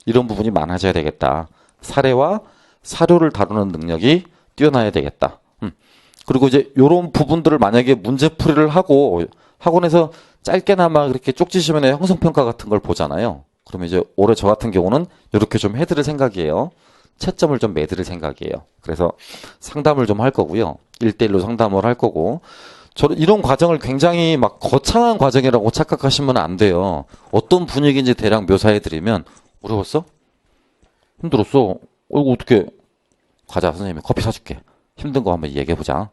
이런 부분이 많아져야 되겠다. 사례와 사료를 다루는 능력이 뛰어나야 되겠다. 그리고 이제 이런 부분들을 만약에 문제풀이를 하고 학원에서 짧게나마 그렇게 쪽지시면에 형성평가 같은 걸 보잖아요. 그러면 이제 올해 저 같은 경우는 이렇게 좀 해드릴 생각이에요. 채점을 좀 매드릴 생각이에요. 그래서 상담을 좀 할 거고요. 1대1로 상담을 할 거고. 저는 이런 과정을 굉장히 막 거창한 과정이라고 착각하시면 안 돼요. 어떤 분위기인지 대략 묘사해드리면 어려웠어? 힘들었어? 이거 어떻게 가자 선생님이 커피 사줄게. 힘든 거 한번 얘기해보자.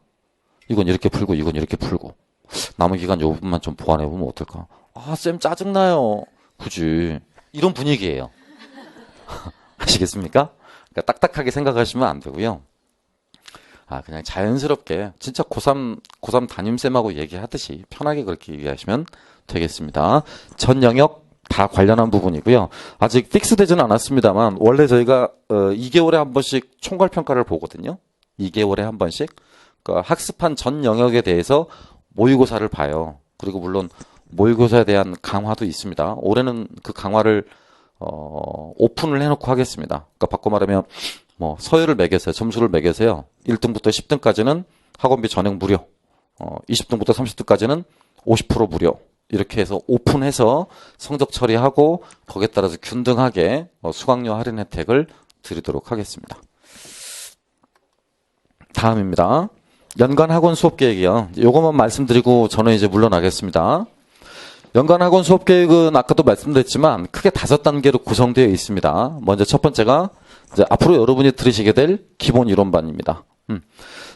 이건 이렇게 풀고 이건 이렇게 풀고 남은 기간 요 부분만 좀 보완해보면 어떨까? 아 쌤 짜증나요. 굳이 이런 분위기예요. 아시겠습니까? 그러니까 딱딱하게 생각하시면 안 되고요. 그냥 자연스럽게 진짜 고3 담임쌤하고 얘기하듯이 편하게 그렇게 얘기하시면 되겠습니다. 전 영역 다 관련한 부분이고요. 아직 픽스되지는 않았습니다만 원래 저희가 2개월에 한 번씩 총괄평가를 보거든요. 2개월에 한 번씩. 그러니까 학습한 전 영역에 대해서 모의고사를 봐요. 그리고 물론 모의고사에 대한 강화도 있습니다. 올해는 그 강화를 오픈을 해놓고 하겠습니다. 그러니까 바꿔 말하면 뭐 서열을 매겨서요. 점수를 매겨서요. 1등부터 10등까지는 학원비 전액 무료. 20등부터 30등까지는 50% 무료. 이렇게 해서 오픈해서 성적 처리하고 거기에 따라서 균등하게 수강료 할인 혜택을 드리도록 하겠습니다. 다음입니다. 연간 학원 수업 계획이요. 요것만 말씀드리고 저는 이제 물러나겠습니다. 연간 학원 수업 계획은 아까도 말씀드렸지만 크게 5단계로 구성되어 있습니다. 먼저 첫 번째가 이제 앞으로 여러분이 들으시게 될 기본 이론반입니다.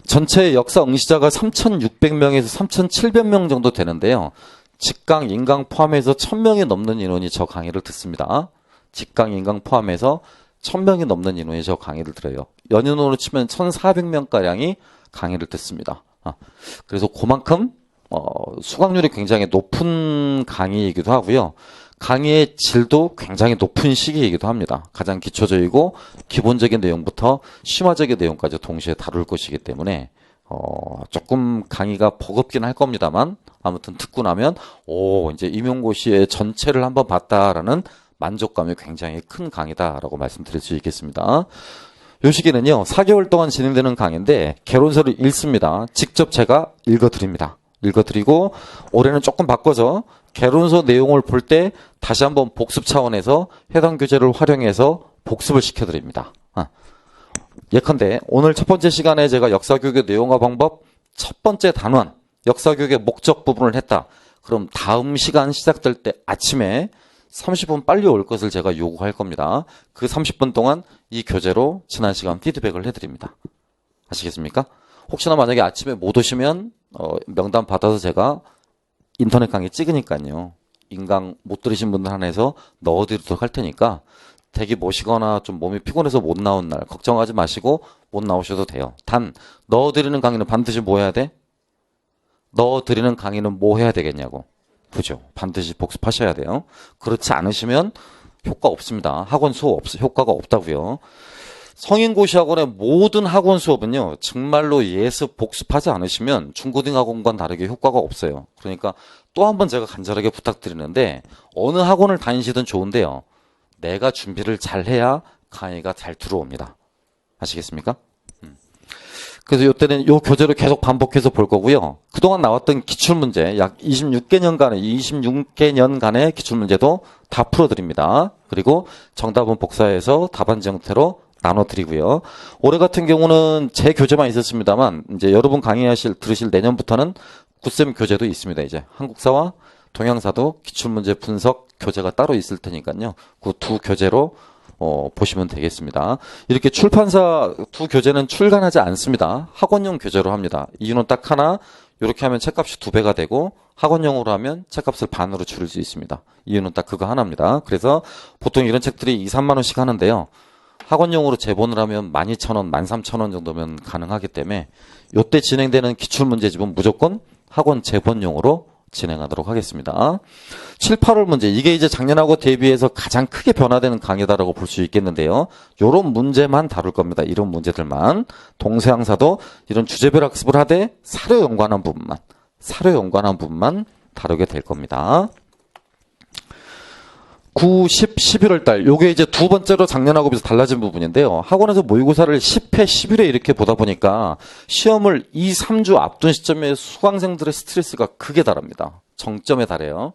전체 역사 응시자가 3,600명에서 3,700명 정도 되는데요. 직강, 인강 포함해서 1,000명이 넘는 인원이 저 강의를 듣습니다. 직강, 인강 포함해서 1,000명이 넘는 인원이 저 강의를 들어요. 연인원으로 치면 1,400명가량이 강의를 듣습니다. 그래서 그만큼 수강률이 굉장히 높은 강의이기도 하고요. 강의의 질도 굉장히 높은 시기이기도 합니다. 가장 기초적이고 기본적인 내용부터 심화적인 내용까지 동시에 다룰 것이기 때문에 조금 강의가 버겁긴 할 겁니다만 아무튼 듣고 나면 이제 임용고시의 전체를 한번 봤다라는 만족감이 굉장히 큰 강의다라고 말씀드릴 수 있겠습니다. 요 시기는요, 4개월 동안 진행되는 강의인데, 개론서를 읽습니다. 직접 제가 읽어드립니다. 읽어드리고, 올해는 조금 바꿔서, 개론서 내용을 볼 때, 다시 한번 복습 차원에서 해당 교재를 활용해서 복습을 시켜드립니다. 예컨대, 오늘 첫 번째 시간에 제가 역사교육의 내용과 방법, 첫 번째 단원, 역사교육의 목적 부분을 했다. 그럼 다음 시간 시작될 때 아침에 30분 빨리 올 것을 제가 요구할 겁니다. 그 30분 동안 이 교재로 지난 시간 피드백을 해드립니다. 아시겠습니까? 혹시나 만약에 아침에 못 오시면 명단 받아서 제가 인터넷 강의 찍으니까요. 인강 못 들으신 분들 한해서 넣어드리도록 할 테니까 대기 모시거나 좀 몸이 피곤해서 못 나온 날 걱정하지 마시고 못 나오셔도 돼요. 단 넣어드리는 강의는 반드시 뭐 해야 돼? 넣어드리는 강의는 뭐 해야 되겠냐고. 그죠? 반드시 복습하셔야 돼요. 그렇지 않으시면 효과 없습니다. 학원 수업 효과가 없다고요. 성인고시학원의 모든 학원 수업은요. 정말로 예습 복습하지 않으시면 중고등학원과는 다르게 효과가 없어요. 그러니까 또 한 번 제가 간절하게 부탁드리는데 어느 학원을 다니시든 좋은데요. 내가 준비를 잘 해야 강의가 잘 들어옵니다. 아시겠습니까? 그래서 이때는 요 교재로 계속 반복해서 볼 거고요. 그동안 나왔던 기출문제 약 26개년간의 기출문제도 다 풀어드립니다. 그리고 정답은 복사해서 답안지 형태로 나눠드리고요. 올해 같은 경우는 제 교재만 있었습니다만 이제 여러분 들으실 내년부터는 굿쌤 교재도 있습니다. 이제 한국사와 동양사도 기출문제 분석 교재가 따로 있을 테니까요. 그 두 교재로 보시면 되겠습니다. 이렇게 출판사 두 교재는 출간하지 않습니다. 학원용 교재로 합니다. 이유는 딱 하나, 이렇게 하면 책값이 2배가 되고 학원용으로 하면 책값을 반으로 줄일 수 있습니다. 이유는 딱 그거 하나입니다. 그래서 보통 이런 책들이 2, 3만 원씩 하는데요. 학원용으로 제본을 하면 12,000원, 13,000원 정도면 가능하기 때문에 이때 진행되는 기출문제집은 무조건 학원 제본용으로 진행하도록 하겠습니다. 7, 8월 문제, 이게 이제 작년하고 대비해서 가장 크게 변화되는 강의다라고 볼 수 있겠는데요. 이런 문제만 다룰 겁니다. 이런 문제들만. 동서양사도 이런 주제별 학습을 하되 사료 연관한 부분만 다루게 될 겁니다. 9, 10, 11월 달, 요게 이제 두 번째로 작년하고 비해서 달라진 부분인데요. 학원에서 모의고사를 10회, 11회 이렇게 보다 보니까 시험을 2, 3주 앞둔 시점에 수강생들의 스트레스가 극에 달합니다. 정점에 달해요.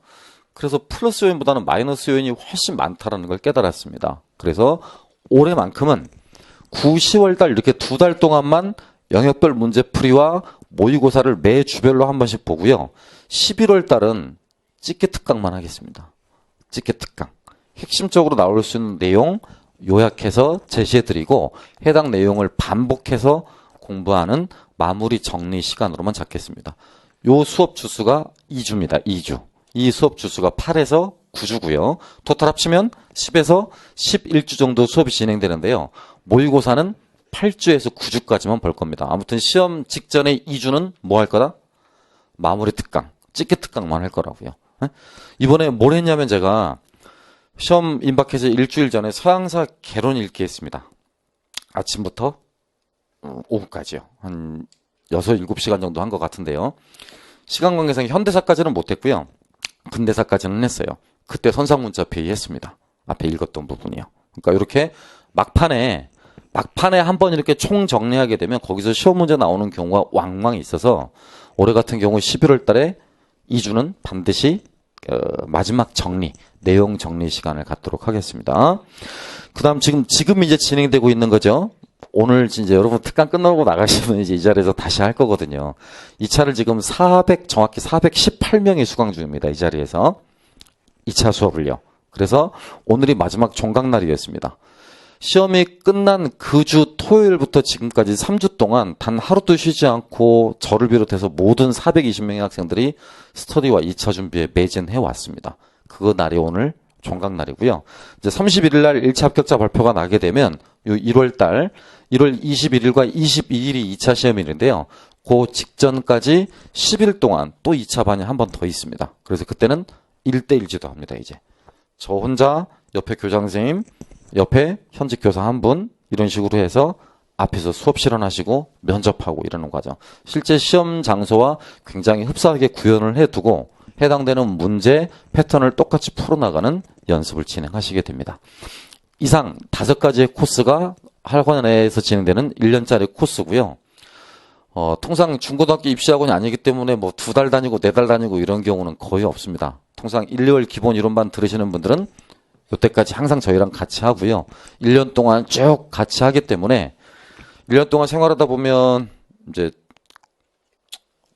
그래서 플러스 요인보다는 마이너스 요인이 훨씬 많다는 걸 깨달았습니다. 그래서 올해만큼은 9, 10월 달 이렇게 2달 동안만 영역별 문제풀이와 모의고사를 매 주별로 한 번씩 보고요. 11월 달은 찍기 특강만 하겠습니다. 찍기 특강. 핵심적으로 나올 수 있는 내용 요약해서 제시해드리고 해당 내용을 반복해서 공부하는 마무리 정리 시간으로만 잡겠습니다. 요 수업 주수가 2주입니다. 2주. 이 수업 주수가 8에서 9주고요. 토탈 합치면 10에서 11주 정도 수업이 진행되는데요. 모의고사는 8주에서 9주까지만 볼 겁니다. 아무튼 시험 직전에 2주는 뭐 할 거다? 마무리 특강, 찍기 특강만 할 거라고요. 이번에 뭘 했냐면 제가 시험 임박해서 일주일 전에 서양사 개론 읽기 했습니다. 아침부터 오후까지요. 한 6, 7시간 정도 한 것 같은데요. 시간 관계상 현대사까지는 못했고요. 근대사까지는 했어요. 그때 선상문자 회의했습니다. 앞에 읽었던 부분이요. 그러니까 이렇게 막판에 한번 이렇게 총 정리하게 되면 거기서 시험 문제 나오는 경우가 왕왕 있어서 올해 같은 경우 11월 달에 2주는 반드시 마지막 정리, 내용 정리 시간을 갖도록 하겠습니다. 그 다음 지금 이제 진행되고 있는 거죠. 오늘 이제 여러분 특강 끝나고 나가시면 이제 이 자리에서 다시 할 거거든요. 이 차를 지금 정확히 418명이 수강 중입니다. 이 자리에서 2차 수업을요. 그래서 오늘이 마지막 종강날이었습니다. 시험이 끝난 그 주 토요일부터 지금까지 3주 동안 단 하루도 쉬지 않고 저를 비롯해서 모든 420명의 학생들이 스터디와 2차 준비에 매진해 왔습니다. 그 날이 오늘 종강날이고요. 이제 31일 날 1차 합격자 발표가 나게 되면 요 1월 21일과 22일이 2차 시험일인데요. 그 직전까지 10일 동안 또 2차 반이 한 번 더 있습니다. 그래서 그때는 1대1지도 합니다. 이제 저 혼자 옆에 교장 선생님, 옆에 현직 교사 한 분 이런 식으로 해서 앞에서 수업 실현하시고 면접하고 이러는 과정. 실제 시험 장소와 굉장히 흡사하게 구현을 해두고 해당되는 문제 패턴을 똑같이 풀어나가는 연습을 진행하시게 됩니다. 이상 5가지의 코스가 학원에서 진행되는 1년짜리 코스고요. 통상 중고등학교 입시학원이 아니기 때문에 뭐 2달 다니고 4달 다니고 이런 경우는 거의 없습니다. 통상 1, 2월 기본 이론반 들으시는 분들은 이때까지 항상 저희랑 같이 하고요. 1년 동안 쭉 같이 하기 때문에 1년 동안 생활하다 보면 이제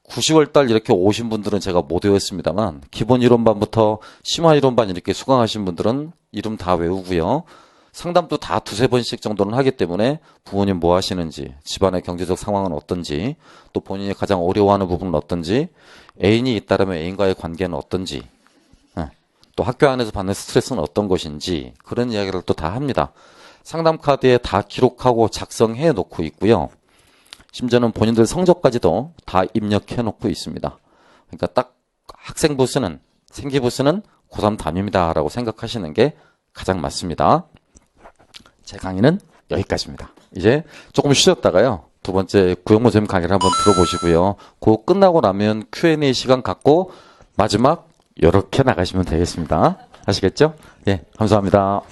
9, 10월 달 이렇게 오신 분들은 제가 못 외웠습니다만 기본 이론반부터 심화 이론반 이렇게 수강하신 분들은 이름 다 외우고요. 상담도 다 2-3번씩 정도는 하기 때문에 부모님 뭐 하시는지, 집안의 경제적 상황은 어떤지, 또 본인이 가장 어려워하는 부분은 어떤지, 애인이 있다면 애인과의 관계는 어떤지, 또 학교 안에서 받는 스트레스는 어떤 것인지 그런 이야기를 또 다 합니다. 상담 카드에 다 기록하고 작성해 놓고 있고요. 심지어는 본인들 성적까지도 다 입력해 놓고 있습니다. 그러니까 딱 학생부 쓰는, 생기부 쓰는 고3 담임이다 라고 생각하시는 게 가장 맞습니다. 제 강의는 여기까지입니다. 이제 조금 쉬었다가요. 두 번째 구영모 선생님 강의를 한번 들어보시고요. 그거 끝나고 나면 Q&A 시간 갖고 마지막 이렇게 나가시면 되겠습니다. 아시겠죠? 예, 감사합니다.